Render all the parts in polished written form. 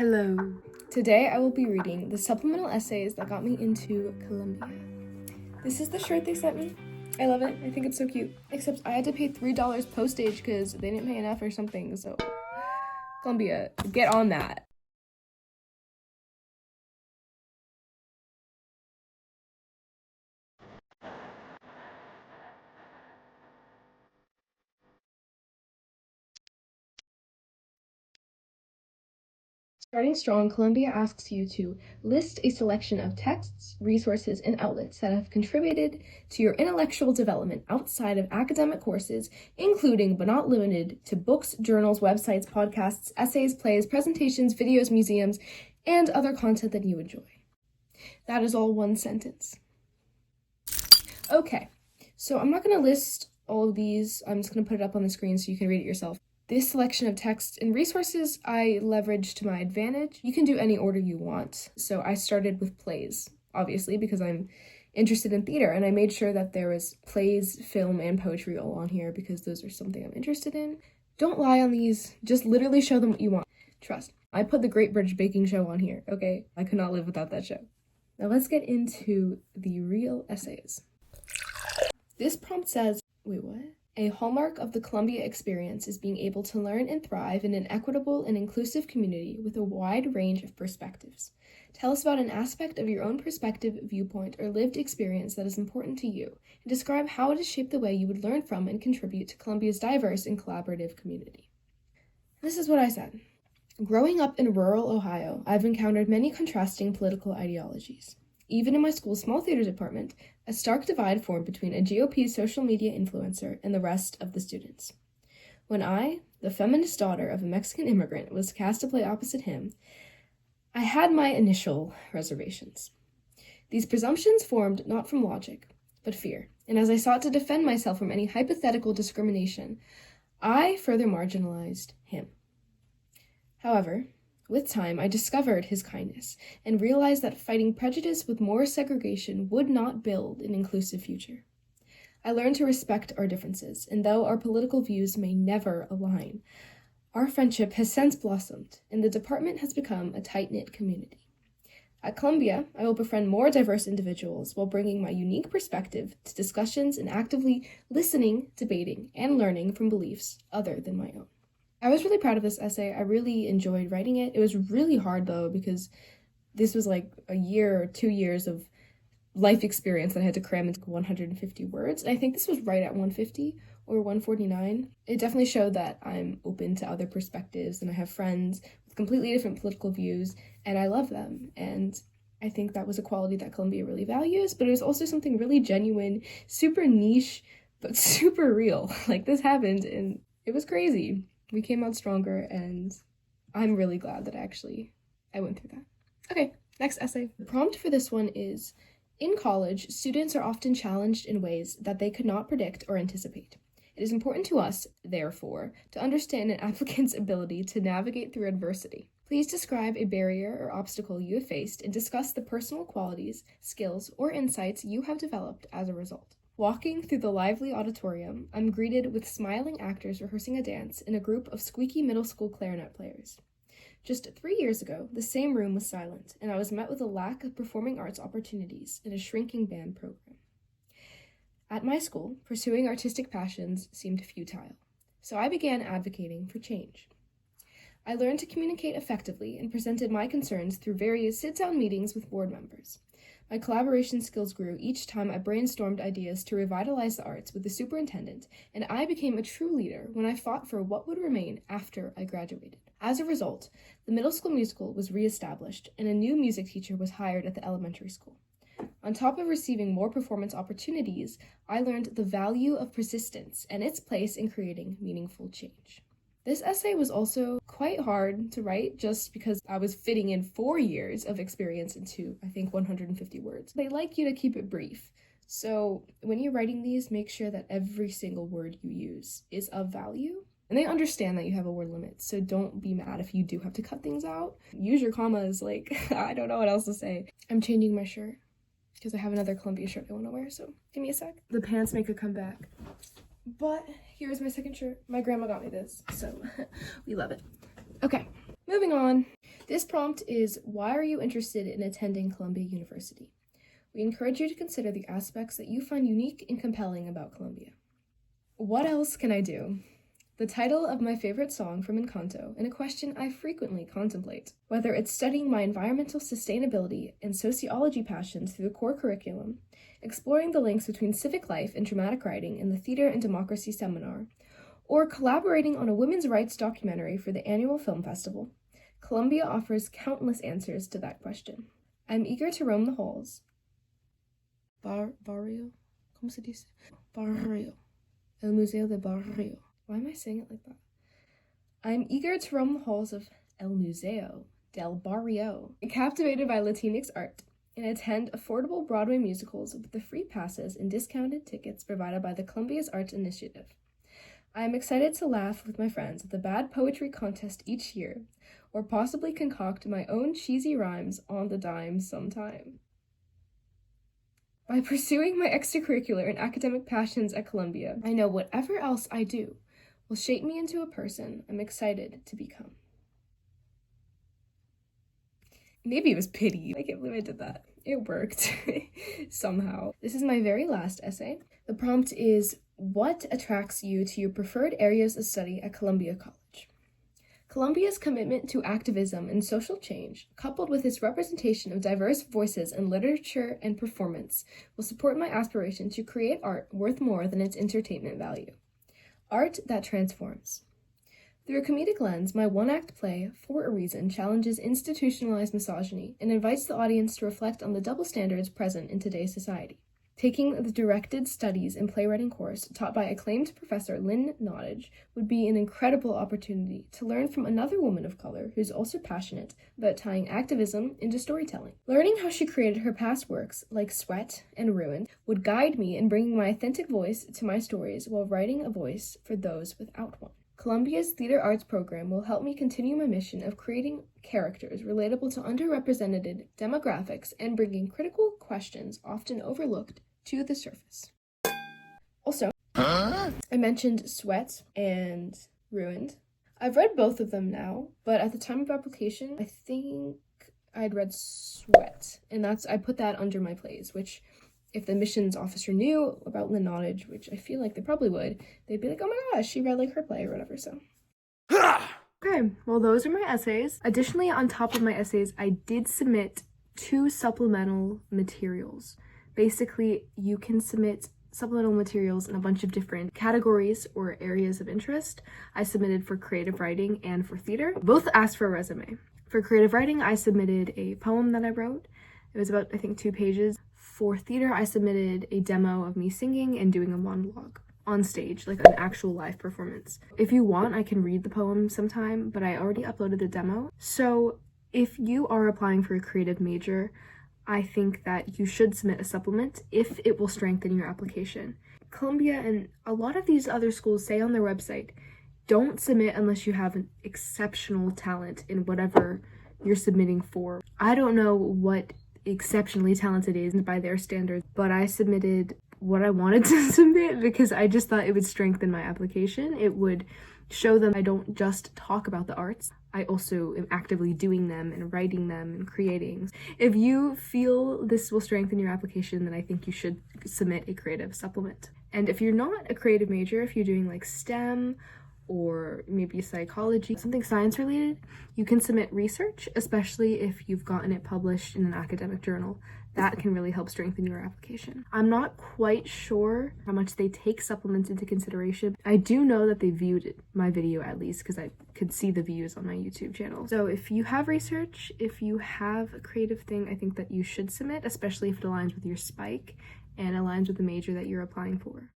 Hello. Today I will be reading the supplemental essays that got me into Columbia. This is the shirt they sent me. I love it. I think it's so cute. Except I had to pay $3 postage because they didn't pay enough or something, so Columbia, get on that. Starting strong, Columbia asks you to list a selection of texts, resources, and outlets that have contributed to your intellectual development outside of academic courses, including but not limited to books, journals, websites, podcasts, essays, plays, presentations, videos, museums, and other content that you enjoy. That is all one sentence. Okay, so I'm not going to list all of these. I'm just going to put it up on the screen so you can read it yourself. This selection of texts and resources I leveraged to my advantage. You can do any order you want. So I started with plays, obviously, because I'm interested in theater, and I made sure that there was plays, film, and poetry all on here because those are something I'm interested in. Don't lie on these. Just literally show them what you want. Trust. I put the Great British Baking Show on here, okay? I could not live without that show. Now let's get into the real essays. This prompt says, wait, what? A hallmark of the Columbia experience is being able to learn and thrive in an equitable and inclusive community with a wide range of perspectives. Tell us about an aspect of your own perspective, viewpoint, or lived experience that is important to you, and describe how it has shaped the way you would learn from and contribute to Columbia's diverse and collaborative community. This is what I said. Growing up in rural Ohio, I've encountered many contrasting political ideologies. Even in my school's small theater department, a stark divide formed between a GOP social media influencer and the rest of the students. When I, the feminist daughter of a Mexican immigrant, was cast to play opposite him, I had my initial reservations. These presumptions formed not from logic, but fear, and as I sought to defend myself from any hypothetical discrimination, I further marginalized him. However, with time, I discovered his kindness and realized that fighting prejudice with more segregation would not build an inclusive future. I learned to respect our differences, and though our political views may never align, our friendship has since blossomed, and the department has become a tight-knit community. At Columbia, I will befriend more diverse individuals while bringing my unique perspective to discussions and actively listening, debating, and learning from beliefs other than my own. I was really proud of this essay. I really enjoyed writing it. It was really hard, though, because this was like a year or 2 years of life experience that I had to cram into 150 words. And I think this was right at 150 or 149. It definitely showed that I'm open to other perspectives, and I have friends with completely different political views, and I love them. And I think that was a quality that Columbia really values, but it was also something really genuine, super niche, but super real. Like, this happened, and it was crazy. We came out stronger, and I'm really glad that I went through that. Okay, next essay. The prompt for this one is, in college, students are often challenged in ways that they could not predict or anticipate. It is important to us, therefore, to understand an applicant's ability to navigate through adversity. Please describe a barrier or obstacle you have faced and discuss the personal qualities, skills, or insights you have developed as a result. Walking through the lively auditorium, I'm greeted with smiling actors rehearsing a dance in a group of squeaky middle school clarinet players. Just 3 years ago, the same room was silent, and I was met with a lack of performing arts opportunities in a shrinking band program. At my school, pursuing artistic passions seemed futile, so I began advocating for change. I learned to communicate effectively and presented my concerns through various sit-down meetings with board members. My collaboration skills grew each time I brainstormed ideas to revitalize the arts with the superintendent, and I became a true leader when I fought for what would remain after I graduated. As a result, the middle school musical was reestablished, and a new music teacher was hired at the elementary school. On top of receiving more performance opportunities, I learned the value of persistence and its place in creating meaningful change. This essay was also quite hard to write just because I was fitting in 4 years of experience into, I think, 150 words. They like you to keep it brief. So when you're writing these, make sure that every single word you use is of value. And they understand that you have a word limit, so don't be mad if you do have to cut things out. Use your commas, I don't know what else to say. I'm changing my shirt because I have another Columbia shirt I want to wear, so give me a sec. The pants make a comeback. But here's my second shirt. My grandma got me this, so we love it. Okay, moving on. This prompt is, why are you interested in attending Columbia University? We encourage you to consider the aspects that you find unique and compelling about Columbia. What else can I do? The title of my favorite song from Encanto, and a question I frequently contemplate. Whether it's studying my environmental sustainability and sociology passions through the core curriculum, exploring the links between civic life and dramatic writing in the Theater and Democracy seminar, or collaborating on a women's rights documentary for the annual film festival, Columbia offers countless answers to that question. I'm eager to roam the halls. Barrio? ¿Cómo se dice? Barrio. El Museo de Barrio. Why am I saying it like that? I'm eager to roam the halls of El Museo del Barrio, captivated by Latinx art, and attend affordable Broadway musicals with the free passes and discounted tickets provided by the Columbia's Arts Initiative. I am excited to laugh with my friends at the bad poetry contest each year, or possibly concoct my own cheesy rhymes on the dime sometime. By pursuing my extracurricular and academic passions at Columbia, I know whatever else I do will shape me into a person I'm excited to become. Maybe it was pity. I can't believe I did that. It worked somehow. This is my very last essay. The prompt is, what attracts you to your preferred areas of study at Columbia College? Columbia's commitment to activism and social change, coupled with its representation of diverse voices in literature and performance, will support my aspiration to create art worth more than its entertainment value. Art that transforms. Through a comedic lens, my one-act play, For a Reason, challenges institutionalized misogyny and invites the audience to reflect on the double standards present in today's society. Taking the directed studies and playwriting course taught by acclaimed professor Lynn Nottage would be an incredible opportunity to learn from another woman of color who's also passionate about tying activism into storytelling. Learning how she created her past works, like Sweat and Ruined, would guide me in bringing my authentic voice to my stories while writing a voice for those without one. Columbia's theater arts program will help me continue my mission of creating characters relatable to underrepresented demographics and bringing critical questions often overlooked to the surface. Also, I mentioned Sweat and Ruined. I've read both of them now, but at the time of application, I think I'd read Sweat, and I put that under my plays, which if the admissions officer knew about Lynn Nottage, which I feel like they probably would, they'd be like, oh my gosh, she read like her play or whatever, so. Okay, well those are my essays. Additionally, on top of my essays, I did submit 2 supplemental materials. Basically, you can submit supplemental materials in a bunch of different categories or areas of interest. I submitted for creative writing and for theater. Both asked for a resume. For creative writing, I submitted a poem that I wrote. It was about, I think, 2 pages. For theater, I submitted a demo of me singing and doing a monologue on stage, like an actual live performance. If you want, I can read the poem sometime, but I already uploaded the demo. So if you are applying for a creative major, I think that you should submit a supplement if it will strengthen your application. Columbia and a lot of these other schools say on their website, don't submit unless you have an exceptional talent in whatever you're submitting for. I don't know what exceptionally talented is by their standards, but I submitted what I wanted to submit because I just thought it would strengthen my application. It would show them I don't just talk about the arts. I also am actively doing them and writing them and creating. If you feel this will strengthen your application, then I think you should submit a creative supplement. And if you're not a creative major, if you're doing like STEM or maybe psychology, something science related, you can submit research, especially if you've gotten it published in an academic journal. That can really help strengthen your application. I'm not quite sure how much they take supplements into consideration. I do know that they viewed my video at least because I could see the views on my YouTube channel. So if you have research, if you have a creative thing, I think that you should submit, especially if it aligns with your spike and aligns with the major that you're applying for.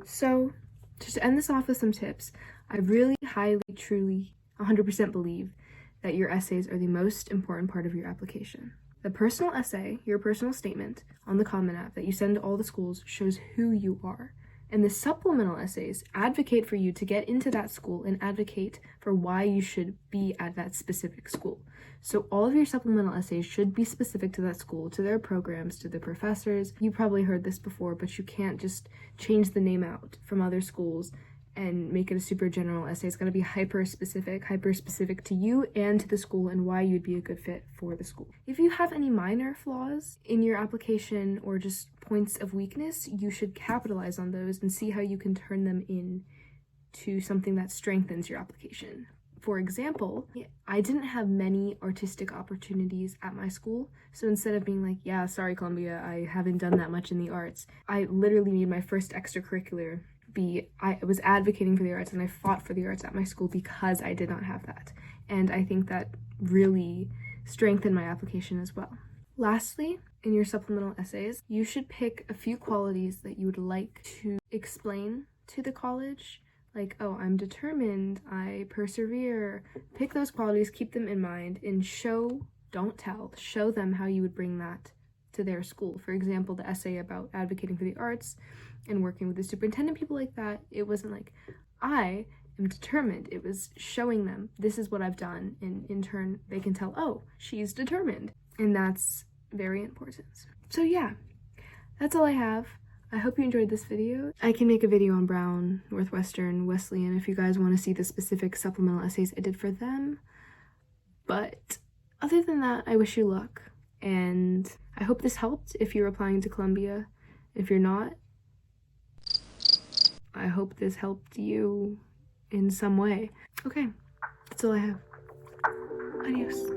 So just to end this off with some tips, I really highly, truly, 100% believe that your essays are the most important part of your application. The personal essay, your personal statement on the Common App that you send to all the schools shows who you are. And the supplemental essays advocate for you to get into that school and advocate for why you should be at that specific school. So all of your supplemental essays should be specific to that school, to their programs, to the professors. You probably heard this before, but you can't just change the name out from other schools and make it a super general essay. It's got to be hyper specific to you and to the school and why you'd be a good fit for the school. If you have any minor flaws in your application or just points of weakness, you should capitalize on those and see how you can turn them into something that strengthens your application. For example, I didn't have many artistic opportunities at my school, so instead of being like, yeah, sorry Columbia, I haven't done that much in the arts, I literally made my first extracurricular I was advocating for the arts, and I fought for the arts at my school because I did not have that. And I think that really strengthened my application as well. Lastly, in your supplemental essays, you should pick a few qualities that you would like to explain to the college. Like, oh, I'm determined, I persevere. Pick those qualities, keep them in mind, and show, don't tell, show them how you would bring that to their school. For example, the essay about advocating for the arts and working with the superintendent, people like that, it wasn't like, I am determined. It was showing them, this is what I've done, and in turn, they can tell, oh, she's determined. And that's very important. So yeah, that's all I have. I hope you enjoyed this video. I can make a video on Brown, Northwestern, Wesleyan if you guys want to see the specific supplemental essays I did for them. But other than that, I wish you luck. And I hope this helped if you're applying to Columbia. If you're not, I hope this helped you in some way. Okay, that's all I have. Adios.